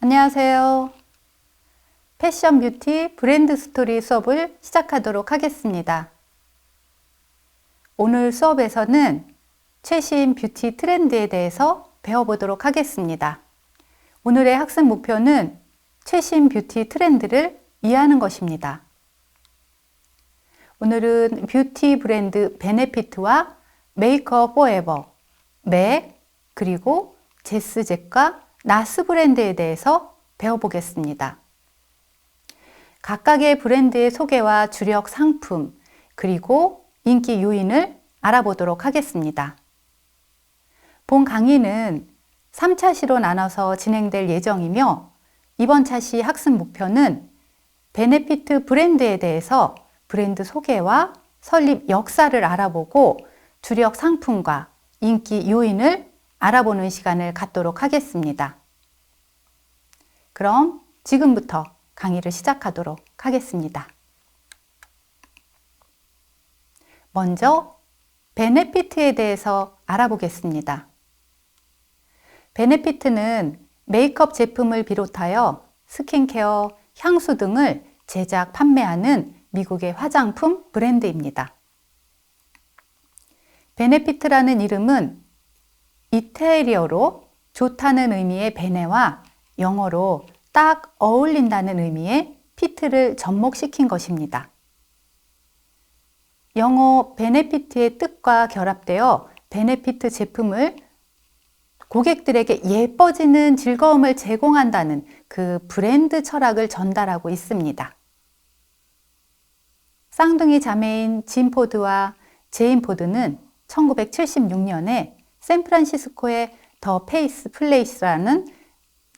안녕하세요. 패션 뷰티 브랜드 스토리 수업을 시작하도록 하겠습니다. 오늘 수업에서는 최신 뷰티 트렌드에 대해서 배워보도록 하겠습니다. 오늘의 학습 목표는 최신 뷰티 트렌드를 이해하는 것입니다. 오늘은 뷰티 브랜드 베네피트와 메이크업 포에버, 맥, 그리고 제스잭과 나스 브랜드에 대해서 배워보겠습니다. 각각의 브랜드의 소개와 주력 상품, 그리고 인기 요인을 알아보도록 하겠습니다. 본 강의는 3차 시로 나눠서 진행될 예정이며 이번 차시 학습 목표는 베네피트 브랜드에 대해서 브랜드 소개와 설립 역사를 알아보고 주력 상품과 인기 요인을 알아보는 시간을 갖도록 하겠습니다. 그럼 지금부터 강의를 시작하도록 하겠습니다. 먼저 베네피트에 대해서 알아보겠습니다. 베네피트는 메이크업 제품을 비롯하여 스킨케어, 향수 등을 제작, 판매하는 미국의 화장품 브랜드입니다. 베네피트라는 이름은 이태리어로 좋다는 의미의 베네와 영어로 딱 어울린다는 의미의 피트를 접목시킨 것입니다. 영어 베네피트의 뜻과 결합되어 베네피트 제품을 고객들에게 예뻐지는 즐거움을 제공한다는 그 브랜드 철학을 전달하고 있습니다. 쌍둥이 자매인 짐 포드와 제인 포드는 1976년에 샌프란시스코의 더 페이스 플레이스라는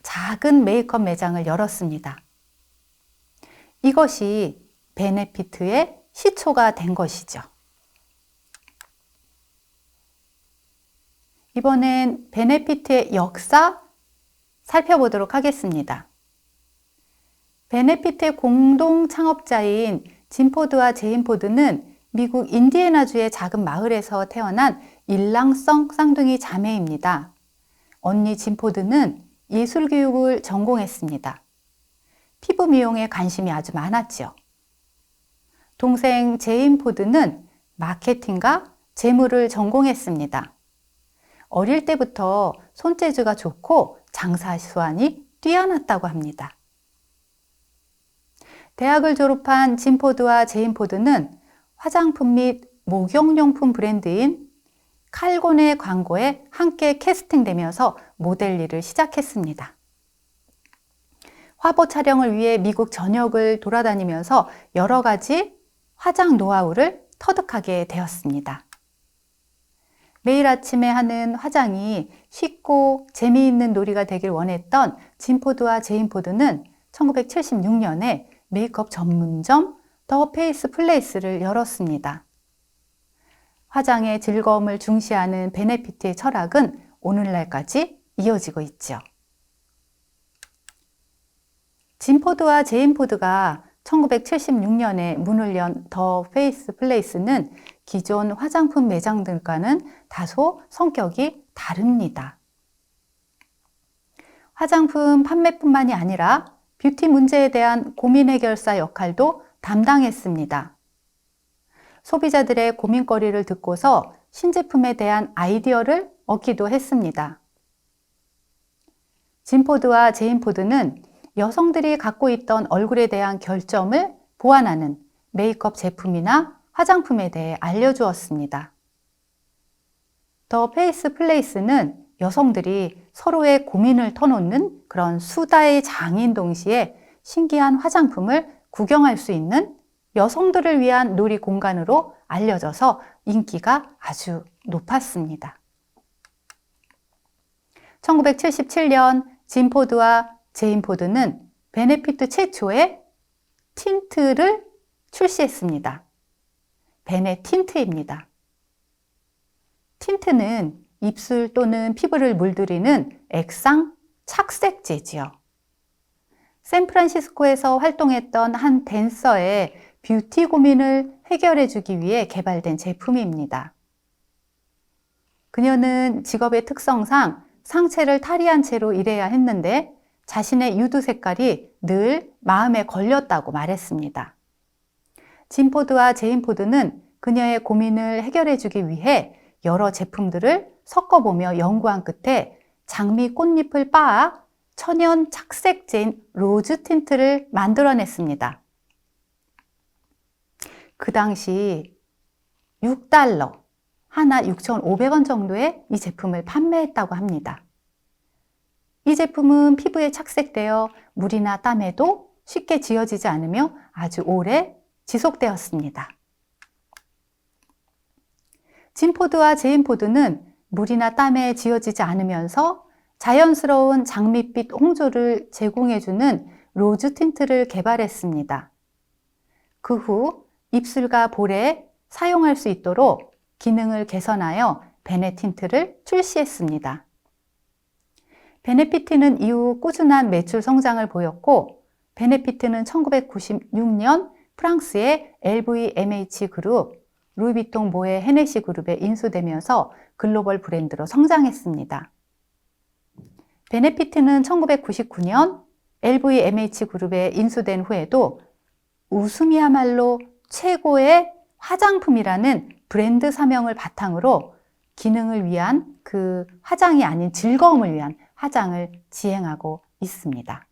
작은 메이크업 매장을 열었습니다. 이것이 베네피트의 시초가 된 것이죠. 이번엔 베네피트의 역사 살펴보도록 하겠습니다. 베네피트의 공동 창업자인 짐 포드와 제인 포드는 미국 인디애나주의 작은 마을에서 태어난 일랑성 쌍둥이 자매입니다. 언니 짐 포드는 예술 교육을 전공했습니다. 피부 미용에 관심이 아주 많았죠. 동생 제인 포드는 마케팅과 재무를 전공했습니다. 어릴 때부터 손재주가 좋고 장사 수완이 뛰어났다고 합니다. 대학을 졸업한 짐 포드와 제인 포드는 화장품 및 목욕용품 브랜드인 칼곤의 광고에 함께 캐스팅되면서 모델 일을 시작했습니다. 화보 촬영을 위해 미국 전역을 돌아다니면서 여러 가지 화장 노하우를 터득하게 되었습니다. 매일 아침에 하는 화장이 쉽고 재미있는 놀이가 되길 원했던 짐 포드와 제인 포드는 1976년에 메이크업 전문점 더 페이스 플레이스를 열었습니다. 화장의 즐거움을 중시하는 베네피트의 철학은 오늘날까지 이어지고 있죠. 짐 포드와 제인 포드가 1976년에 문을 연 더 페이스 플레이스는 기존 화장품 매장들과는 다소 성격이 다릅니다. 화장품 판매뿐만이 아니라 뷰티 문제에 대한 고민 해결사 역할도 담당했습니다. 소비자들의 고민거리를 듣고서 신제품에 대한 아이디어를 얻기도 했습니다. 짐 포드와 제인 포드는 여성들이 갖고 있던 얼굴에 대한 결점을 보완하는 메이크업 제품이나 화장품에 대해 알려주었습니다. 더 페이스 플레이스는 여성들이 서로의 고민을 터놓는 그런 수다의 장인 동시에 신기한 화장품을 구경할 수 있는 여성들을 위한 놀이 공간으로 알려져서 인기가 아주 높았습니다. 1977년 짐 포드와 제인 포드는 베네피트 최초의 틴트를 출시했습니다. 베네 틴트입니다. 틴트는 입술 또는 피부를 물들이는 액상 착색제지요. 샌프란시스코에서 활동했던 한 댄서의 뷰티 고민을 해결해 주기 위해 개발된 제품입니다. 그녀는 직업의 특성상 상체를 탈의한 채로 일해야 했는데 자신의 유두 색깔이 늘 마음에 걸렸다고 말했습니다. 진포드와 제인포드는 그녀의 고민을 해결해주기 위해 여러 제품들을 섞어보며 연구한 끝에 장미 꽃잎을 빻아 천연 착색제인 로즈 틴트를 만들어냈습니다. 그 당시 $6, 하나 6,500원 정도의 이 제품을 판매했다고 합니다. 이 제품은 피부에 착색되어 물이나 땀에도 쉽게 지워지지 않으며 아주 오래 지속되었습니다. 진포드와 제인포드는 물이나 땀에 지워지지 않으면서 자연스러운 장밋빛 홍조를 제공해주는 로즈 틴트를 개발했습니다. 그 후 입술과 볼에 사용할 수 있도록 기능을 개선하여 베네틴트를 출시했습니다. 베네피트는 이후 꾸준한 매출 성장을 보였고, 베네피트는 1996년 프랑스의 LVMH 그룹, 루이비통 모에 헤네시 그룹에 인수되면서 글로벌 브랜드로 성장했습니다. 베네피트는 1999년 LVMH 그룹에 인수된 후에도 웃음이야말로 최고의 화장품이라는 브랜드 사명을 바탕으로 기능을 위한 그 화장이 아닌 즐거움을 위한 화장을 지행하고 있습니다.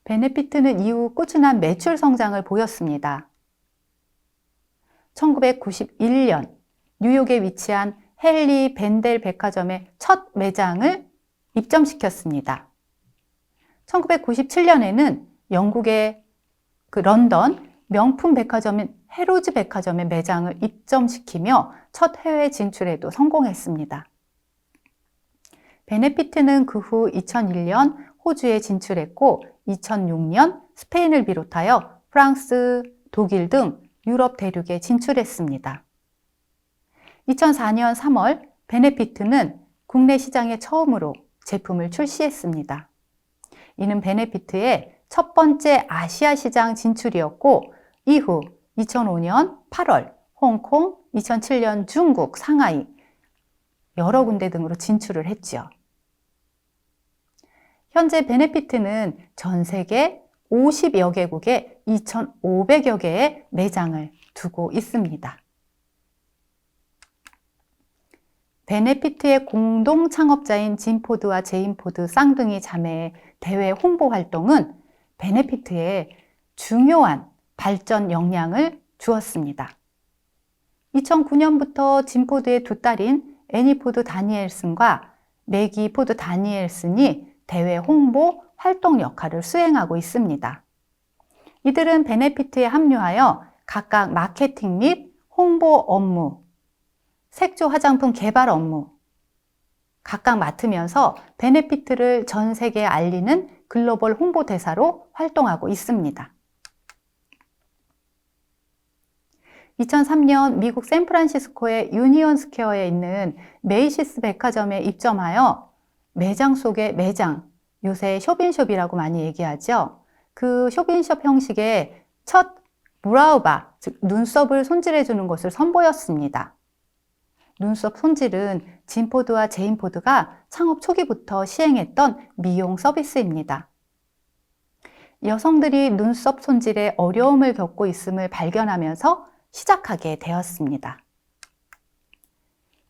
베네피트는 이후 꾸준한 매출 성장을 보였습니다. 1991년 뉴욕에 위치한 헨리 벤델 백화점의 첫 매장을 입점시켰습니다. 1997년에는 영국의 런던 명품 백화점인 해로즈 백화점의 매장을 입점시키며 첫 해외 진출에도 성공했습니다. 베네피트는 그 후 2001년 호주에 진출했고 2006년 스페인을 비롯하여 프랑스, 독일 등 유럽 대륙에 진출했습니다. 2004년 3월 베네피트는 국내 시장에 처음으로 제품을 출시했습니다. 이는 베네피트의 첫 번째 아시아 시장 진출이었고 이후 2005년 8월 홍콩, 2007년 중국, 상하이 여러 군데 등으로 진출을 했죠. 현재 베네피트는 전 세계 50여 개국에 2,500여 개의 매장을 두고 있습니다. 베네피트의 공동 창업자인 진포드와 제인포드 쌍둥이 자매의 대외 홍보 활동은 베네피트에 중요한 발전 역량을 주었습니다. 2009년부터 진포드의 두 딸인 애니포드 다니엘슨과 매기 포드 다니엘슨이 대외 홍보 활동 역할을 수행하고 있습니다. 이들은 베네피트에 합류하여 각각 마케팅 및 홍보 업무, 색조 화장품 개발 업무 각각 맡으면서 베네피트를 전 세계에 알리는 글로벌 홍보대사로 활동하고 있습니다. 2003년 미국 샌프란시스코의 유니온 스퀘어에 있는 메이시스 백화점에 입점하여 매장 속의 매장, 요새 쇼핑숍이라고 많이 얘기하죠. 그 쇼핑숍 형식의 첫 브라우바, 즉 눈썹을 손질해주는 것을 선보였습니다. 눈썹 손질은 진포드와 제인포드가 창업 초기부터 시행했던 미용 서비스입니다. 여성들이 눈썹 손질에 어려움을 겪고 있음을 발견하면서 시작하게 되었습니다.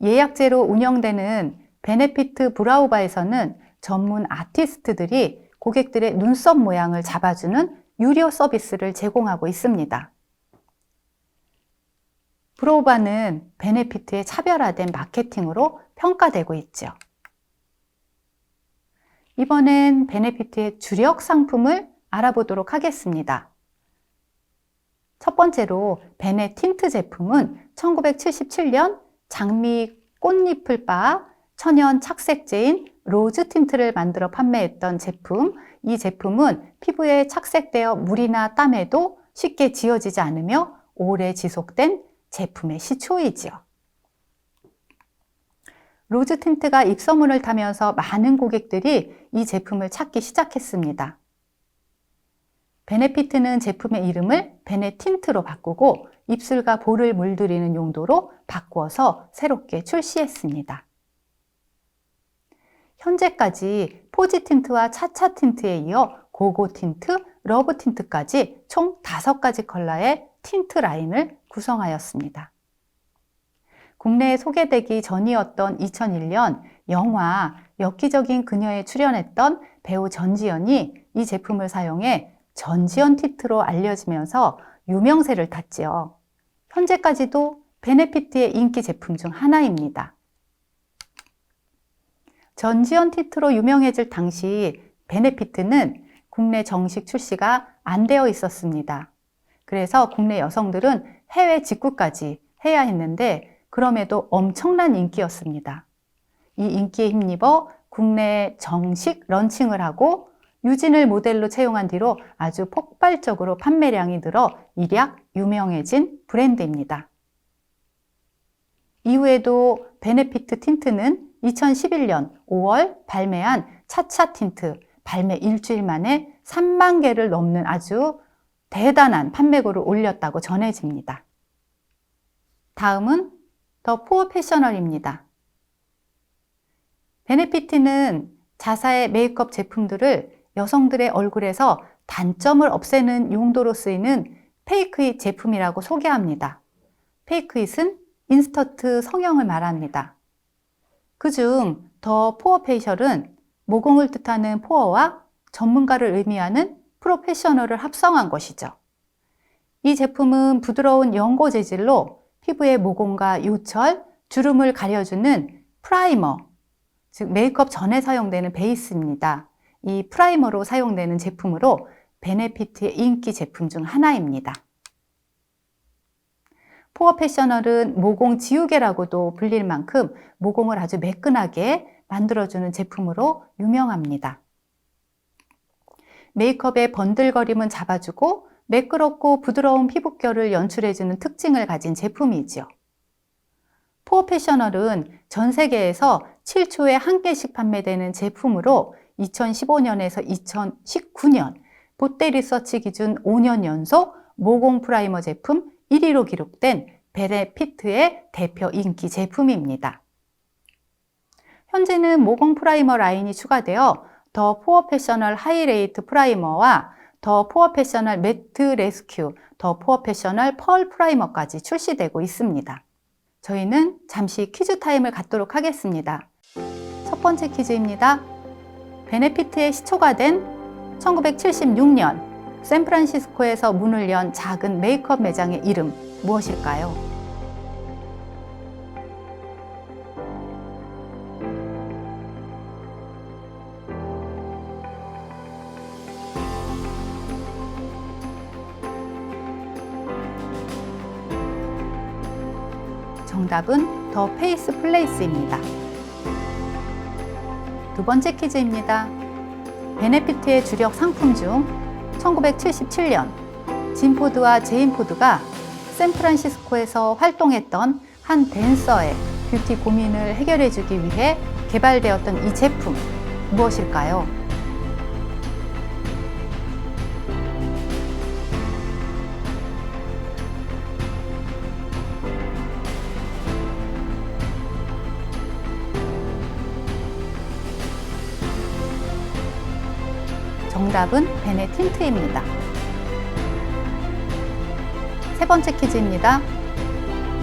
예약제로 운영되는 베네피트 브라우바에서는 전문 아티스트들이 고객들의 눈썹 모양을 잡아주는 유료 서비스를 제공하고 있습니다. 브라우바는 베네피트의 차별화된 마케팅으로 평가되고 있죠. 이번엔 베네피트의 주력 상품을 알아보도록 하겠습니다. 첫 번째로 베네 틴트 제품은 1977년 장미 꽃잎을 빻아 천연 착색제인 로즈 틴트를 만들어 판매했던 제품. 이 제품은 피부에 착색되어 물이나 땀에도 쉽게 지워지지 않으며 오래 지속된 제품의 시초이지요. 로즈 틴트가 입소문을 타면서 많은 고객들이 이 제품을 찾기 시작했습니다. 베네피트는 제품의 이름을 베네 틴트로 바꾸고 입술과 볼을 물들이는 용도로 바꾸어서 새롭게 출시했습니다. 현재까지 포지 틴트와 차차 틴트에 이어 고고 틴트, 러브 틴트까지 총 5가지 컬러의 틴트 라인을 구성하였습니다. 국내에 소개되기 전이었던 2001년 영화 엽기적인 그녀에 출연했던 배우 전지현이 이 제품을 사용해 전지현 틴트로 알려지면서 유명세를 탔지요. 현재까지도 베네피트의 인기 제품 중 하나입니다. 전지현 틴트로 유명해질 당시 베네피트는 국내 정식 출시가 안 되어 있었습니다. 그래서 국내 여성들은 해외 직구까지 해야 했는데 그럼에도 엄청난 인기였습니다. 이 인기에 힘입어 국내에 정식 런칭을 하고 유진을 모델로 채용한 뒤로 아주 폭발적으로 판매량이 늘어 일약 유명해진 브랜드입니다. 이후에도 베네피트 틴트는 2011년 5월 발매한 차차 틴트 발매 일주일 만에 3만 개를 넘는 아주 대단한 판매고를 올렸다고 전해집니다. 다음은 더 포어 패셔널입니다. 베네피트는 자사의 메이크업 제품들을 여성들의 얼굴에서 단점을 없애는 용도로 쓰이는 페이크잇 제품이라고 소개합니다. 페이크잇은 인스턴트 성형을 말합니다. 그중 더 포어 페이셜은 모공을 뜻하는 포어와 전문가를 의미하는 프로페셔널을 합성한 것이죠. 이 제품은 부드러운 연고 재질로 피부의 모공과 요철, 주름을 가려주는 프라이머, 즉 메이크업 전에 사용되는 베이스입니다. 이 프라이머로 사용되는 제품으로 베네피트의 인기 제품 중 하나입니다. 포어 패셔널은 모공 지우개라고도 불릴 만큼 모공을 아주 매끈하게 만들어주는 제품으로 유명합니다. 메이크업의 번들거림은 잡아주고 매끄럽고 부드러운 피부결을 연출해주는 특징을 가진 제품이지요. 포어 패셔널은 전 세계에서 7초에 1개씩 판매되는 제품으로 2015년에서 2019년 보때 리서치 기준 5년 연속 모공 프라이머 제품 1위로 기록된 베네피트의 대표 인기 제품입니다. 현재는 모공 프라이머 라인이 추가되어 더 포어 패셔널 하이레이트 프라이머와 더 포어 패셔널 매트 레스큐, 더 포어 패셔널 펄 프라이머까지 출시되고 있습니다. 저희는 잠시 퀴즈 타임을 갖도록 하겠습니다. 첫 번째 퀴즈입니다. 베네피트의 시초가 된 1976년 샌프란시스코에서 문을 연 작은 메이크업 매장의 이름 무엇일까요? 정답은 더 페이스 플레이스입니다. 두 번째 퀴즈입니다. 베네피트의 주력 상품 중 1977년 진 포드와 제인 포드가 샌프란시스코에서 활동했던 한 댄서의 뷰티 고민을 해결해주기 위해 개발되었던 이 제품 무엇일까요? 정답은 베네 틴트입니다. 세 번째 퀴즈입니다.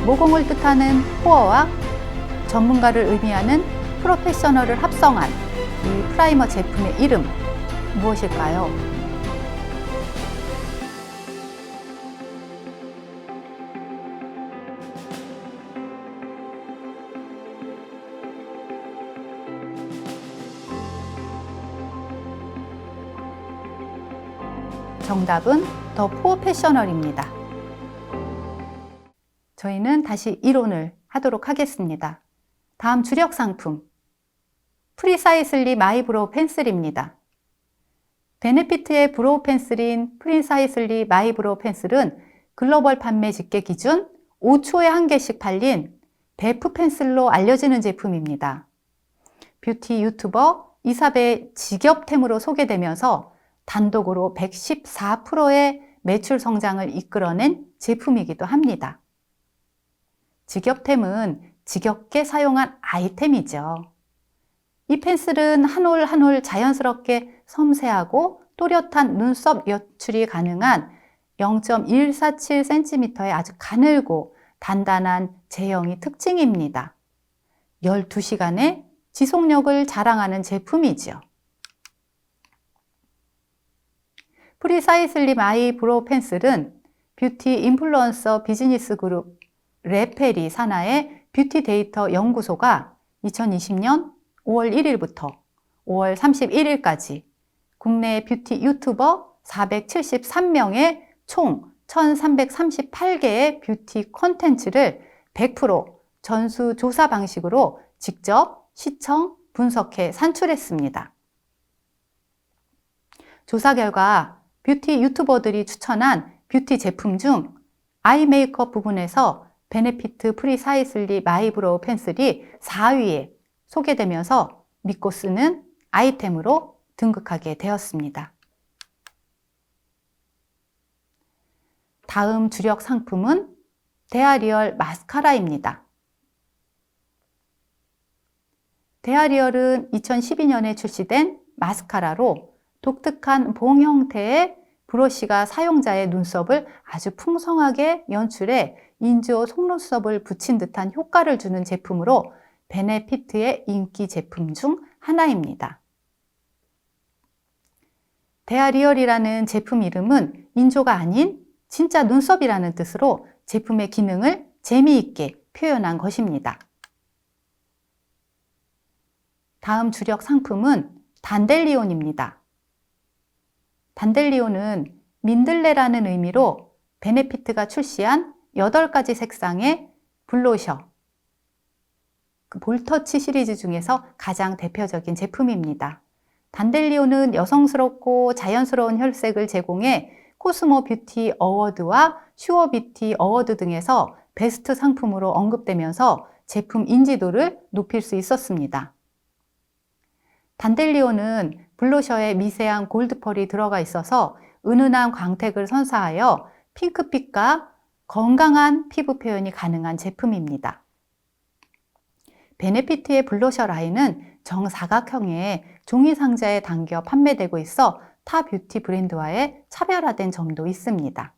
모공을 뜻하는 포어와 전문가를 의미하는 프로페셔널을 합성한 이 프라이머 제품의 이름 무엇일까요? 정답은 더 포어 패셔널입니다. 저희는 다시 이론을 하도록 하겠습니다. 다음 주력 상품 프리사이슬리 마이 브로우 펜슬입니다. 베네피트의 브로우 펜슬인 프리사이슬리 마이 브로우 펜슬은 글로벌 판매 집계 기준 5초에 1개씩 팔린 베프 펜슬로 알려지는 제품입니다. 뷰티 유튜버 이사벨 직업템으로 소개되면서 단독으로 114%의 매출 성장을 이끌어낸 제품이기도 합니다. 직업템은 지겹게 사용한 아이템이죠. 이 펜슬은 한 올 한 올 자연스럽게 섬세하고 또렷한 눈썹 연출이 가능한 0.147cm의 아주 가늘고 단단한 제형이 특징입니다. 12시간의 지속력을 자랑하는 제품이지요. 프리사이슬리 아이브로우 펜슬은 뷰티 인플루언서 비즈니스 그룹 레페리 산하의 뷰티 데이터 연구소가 2020년 5월 1일부터 5월 31일까지 국내 뷰티 유튜버 473명의 총 1338개의 뷰티 콘텐츠를 100% 전수조사 방식으로 직접 시청, 분석해 산출했습니다. 조사 결과 뷰티 유튜버들이 추천한 뷰티 제품 중 아이 메이크업 부분에서 베네피트 프리사이슬리 아이브로우 펜슬이 4위에 소개되면서 믿고 쓰는 아이템으로 등극하게 되었습니다. 다음 주력 상품은 데아리얼 마스카라입니다. 데아리얼은 2012년에 출시된 마스카라로 독특한 봉 형태의 브러쉬가 사용자의 눈썹을 아주 풍성하게 연출해 인조 속눈썹을 붙인 듯한 효과를 주는 제품으로 베네피트의 인기 제품 중 하나입니다. 데아리얼이라는 제품 이름은 인조가 아닌 진짜 눈썹이라는 뜻으로 제품의 기능을 재미있게 표현한 것입니다. 다음 주력 상품은 단델리온입니다. 단델리온은 민들레라는 의미로 베네피트가 출시한 8가지 색상의 블러셔, 볼터치 시리즈 중에서 가장 대표적인 제품입니다. 단델리온은 여성스럽고 자연스러운 혈색을 제공해 코스모 뷰티 어워드와 슈어 뷰티 어워드 등에서 베스트 상품으로 언급되면서 제품 인지도를 높일 수 있었습니다. 단델리온은 블러셔에 미세한 골드펄이 들어가 있어서 은은한 광택을 선사하여 핑크빛과 건강한 피부 표현이 가능한 제품입니다. 베네피트의 블러셔 라인은 정사각형의 종이 상자에 담겨 판매되고 있어 타 뷰티 브랜드와의 차별화된 점도 있습니다.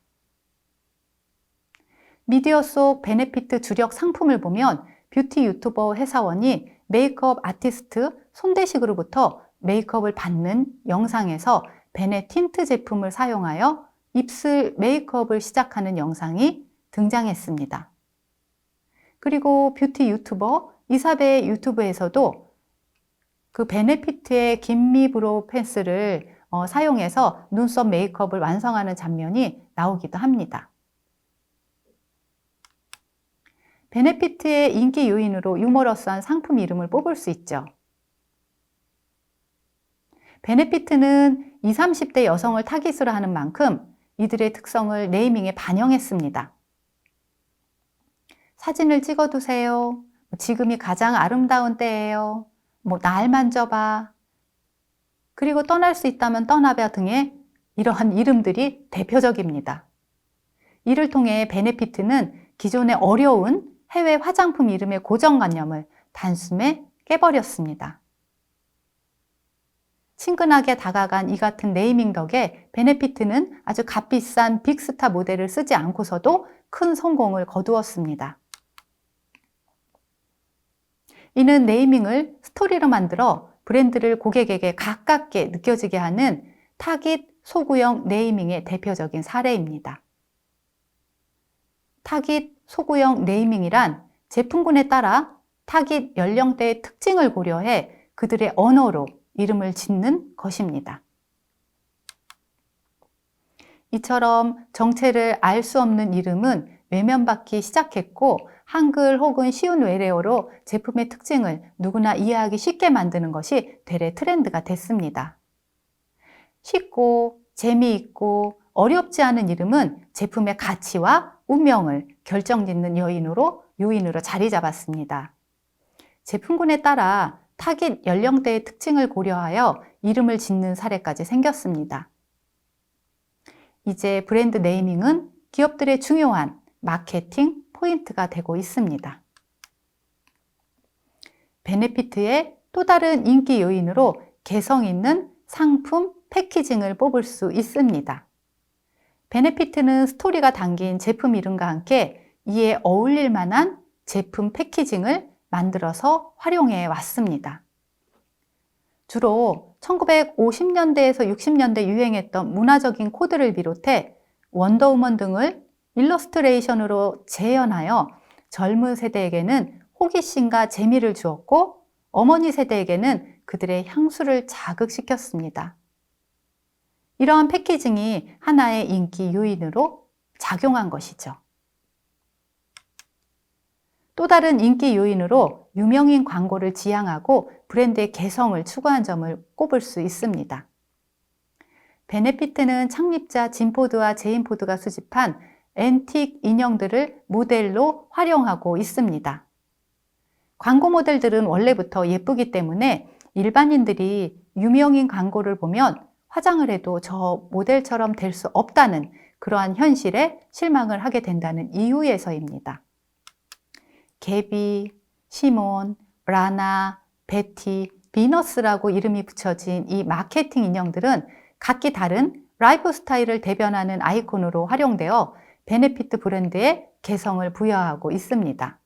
미디어 속 베네피트 주력 상품을 보면 뷰티 유튜버 회사원이 메이크업 아티스트 손대식으로부터 메이크업을 받는 영상에서 베네 틴트 제품을 사용하여 입술 메이크업을 시작하는 영상이 등장했습니다. 그리고 뷰티 유튜버 이사벨의 유튜브에서도 그 베네피트의 김미 브로우 펜슬을 사용해서 눈썹 메이크업을 완성하는 장면이 나오기도 합니다. 베네피트의 인기 요인으로 유머러스한 상품 이름을 뽑을 수 있죠. 베네피트는 20, 30대 여성을 타깃으로 하는 만큼 이들의 특성을 네이밍에 반영했습니다. 사진을 찍어두세요. 지금이 가장 아름다운 때예요. 날 만져봐. 그리고 떠날 수 있다면 떠나봐 등의 이러한 이름들이 대표적입니다. 이를 통해 베네피트는 기존의 어려운 해외 화장품 이름의 고정관념을 단숨에 깨버렸습니다. 친근하게 다가간 이 같은 네이밍 덕에 베네피트는 아주 값비싼 빅스타 모델을 쓰지 않고서도 큰 성공을 거두었습니다. 이는 네이밍을 스토리로 만들어 브랜드를 고객에게 가깝게 느껴지게 하는 타깃 소구형 네이밍의 대표적인 사례입니다. 타깃 소구형 네이밍이란 제품군에 따라 타깃 연령대의 특징을 고려해 그들의 언어로 이름을 짓는 것입니다. 이처럼 정체를 알 수 없는 이름은 외면받기 시작했고 한글 혹은 쉬운 외래어로 제품의 특징을 누구나 이해하기 쉽게 만드는 것이 되레 트렌드가 됐습니다. 쉽고 재미있고 어렵지 않은 이름은 제품의 가치와 운명을 결정짓는 요인으로 자리 잡았습니다. 제품군에 따라 타깃 연령대의 특징을 고려하여 이름을 짓는 사례까지 생겼습니다. 이제 브랜드 네이밍은 기업들의 중요한 마케팅 포인트가 되고 있습니다. 베네피트의 또 다른 인기 요인으로 개성 있는 상품 패키징을 뽑을 수 있습니다. 베네피트는 스토리가 담긴 제품 이름과 함께 이에 어울릴 만한 제품 패키징을 만들어서 활용해 왔습니다. 주로 1950년대에서 60년대 유행했던 문화적인 코드를 비롯해 원더우먼 등을 일러스트레이션으로 재현하여 젊은 세대에게는 호기심과 재미를 주었고 어머니 세대에게는 그들의 향수를 자극시켰습니다. 이러한 패키징이 하나의 인기 요인으로 작용한 것이죠. 또 다른 인기 요인으로 유명인 광고를 지향하고 브랜드의 개성을 추구한 점을 꼽을 수 있습니다. 베네피트는 창립자 짐 포드와 제인 포드가 수집한 앤틱 인형들을 모델로 활용하고 있습니다. 광고 모델들은 원래부터 예쁘기 때문에 일반인들이 유명인 광고를 보면 화장을 해도 저 모델처럼 될 수 없다는 그러한 현실에 실망을 하게 된다는 이유에서입니다. 게비, 시몬, 라나, 베티, 비너스라고 이름이 붙여진 이 마케팅 인형들은 각기 다른 라이프 스타일을 대변하는 아이콘으로 활용되어 베네피트 브랜드의 개성을 부여하고 있습니다.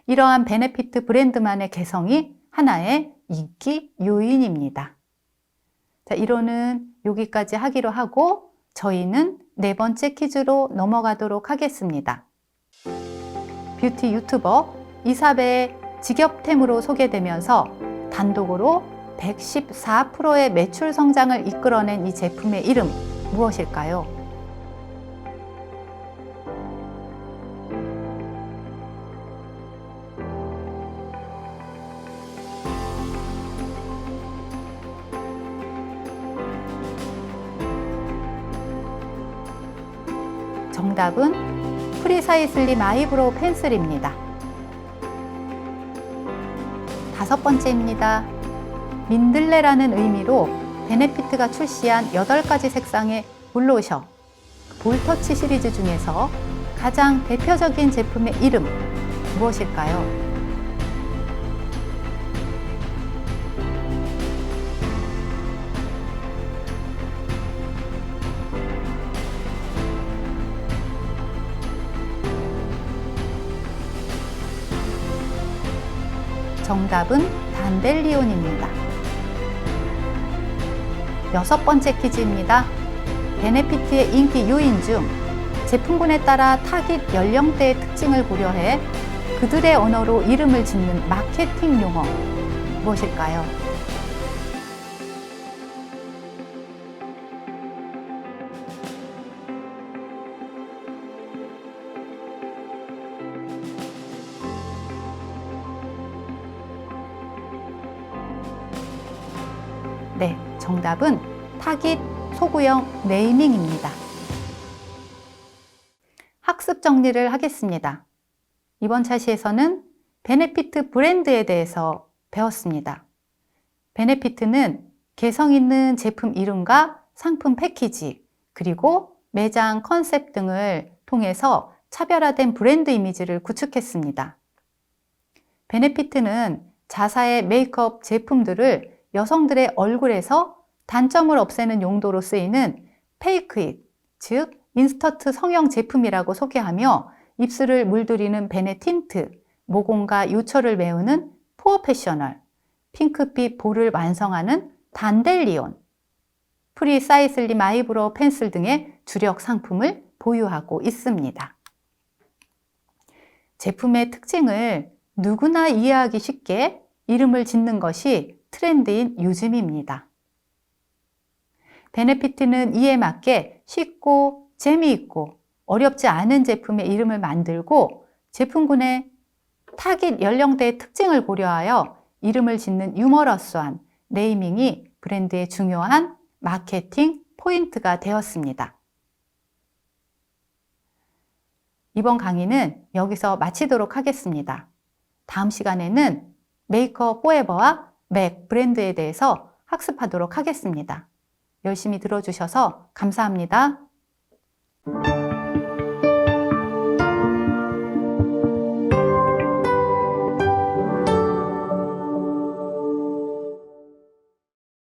이러한 베네피트 브랜드만의 개성이 하나의 인기 요인입니다. 자, 이론은 여기까지 하기로 하고 저희는 네 번째 퀴즈로 넘어가도록 하겠습니다. 뷰티 유튜버 이사벨의 직업템으로 소개되면서 단독으로 114%의 매출 성장을 이끌어낸 이 제품의 이름 무엇일까요? 정답은 프리사이슬리 마이브로우 펜슬입니다. 다섯 번째입니다. 민들레라는 의미로 베네피트가 출시한 8가지 색상의 블러셔, 볼터치 시리즈 중에서 가장 대표적인 제품의 이름 무엇일까요? 정답은 단델리온입니다. 여섯 번째 퀴즈입니다. 베네피트의 인기 요인 중 제품군에 따라 타깃 연령대의 특징을 고려해 그들의 언어로 이름을 짓는 마케팅 용어 무엇일까요? 네, 정답은 타깃 소구형 네이밍입니다. 학습 정리를 하겠습니다. 이번 차시에서는 베네피트 브랜드에 대해서 배웠습니다. 베네피트는 개성 있는 제품 이름과 상품 패키지, 그리고 매장 컨셉 등을 통해서 차별화된 브랜드 이미지를 구축했습니다. 베네피트는 자사의 메이크업 제품들을 여성들의 얼굴에서 단점을 없애는 용도로 쓰이는 페이크잇, 즉 인스턴트 성형 제품이라고 소개하며 입술을 물들이는 베네 틴트, 모공과 요철을 메우는 포어 패셔널, 핑크빛 볼을 완성하는 단델리온, 프리사이슬리 마이브로우 펜슬 등의 주력 상품을 보유하고 있습니다. 제품의 특징을 누구나 이해하기 쉽게 이름을 짓는 것이 트렌드인 요즘입니다. 베네피트는 이에 맞게 쉽고 재미있고 어렵지 않은 제품의 이름을 만들고 제품군의 타깃 연령대의 특징을 고려하여 이름을 짓는 유머러스한 네이밍이 브랜드의 중요한 마케팅 포인트가 되었습니다. 이번 강의는 여기서 마치도록 하겠습니다. 다음 시간에는 메이크업 포에버와 맥 브랜드에 대해서 학습하도록 하겠습니다. 열심히 들어주셔서 감사합니다.